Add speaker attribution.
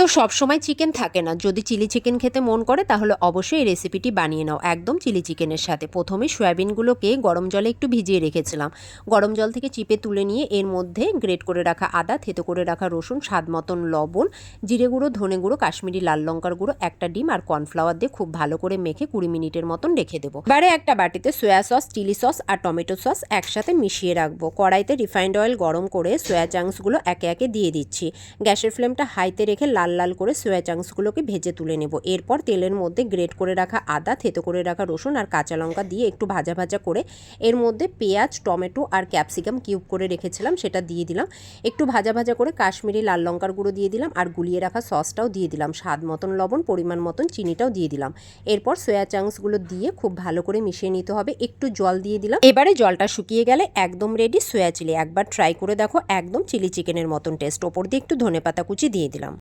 Speaker 1: তো সবসময় চিকেন থাকে না। যদি চিলি চিকেন খেতে মন করে তাহলে অবশ্যই এই রেসিপিটি বানিয়ে নাও একদম চিলি চিকেনের সাথে। প্রথমে সয়াবিনগুলোকে গরম জলে একটু ভিজিয়ে রেখেছিলাম। গরম জল থেকে চিপে তুলে নিয়ে এর মধ্যে গ্রেট করে রাখা আদা, থেতো করে রাখা রসুন, স্বাদ মতন লবণ, জিরে গুঁড়ো, ধনে গুঁড়ো, কাশ্মীরি লাল লঙ্কার গুঁড়ো, একটা ডিম আর কর্নফ্লাওয়ার দিয়ে খুব ভালো করে মেখে 20 মিনিটের মতন রেখে দেবো। এবারে একটা বাটিতে সয়া সস, চিলি সস আর টমেটো সস একসাথে মিশিয়ে রাখবো। কড়াইতে রিফাইন্ড অয়েল গরম করে সয়া চাংসগুলো একে একে দিয়ে দিচ্ছি। গ্যাসের ফ্লেমটা হাইতে রেখে লাল লাল করে সয়া চাংসগুলোকে ভেজে তুলে নেব। এরপর তেলের মধ্যে গ্রেট করে রাখা আদা, থেতো করে রাখা রসুন আর কাঁচা লঙ্কা দিয়ে একটু ভাজা ভাজা করে এর মধ্যে পেঁয়াজ, টমেটো আর ক্যাপসিকাম কিউব করে রেখেছিলাম সেটা দিয়ে দিলাম। একটু ভাজা ভাজা করে কাশ্মীরি লাল লঙ্কার গুঁড়ো দিয়ে দিলাম আর গুলিয়ে রাখা সসটাও দিয়ে দিলাম। স্বাদ মতন লবণ, পরিমাণ মতন চিনিটাও দিয়ে দিলাম। এরপর সয়া চাংসগুলো দিয়ে খুব ভালো করে মিশিয়ে নিতে হবে। একটু জল দিয়ে দিলাম। এবারে জলটা শুকিয়ে গেলে একদম রেডি সয়া চিলি। একবার ট্রাই করে দেখো, একদম চিলি চিকেনের মতন টেস্ট। ওপর দিয়ে একটু ধনেপাতা কুচি দিয়ে দিলাম।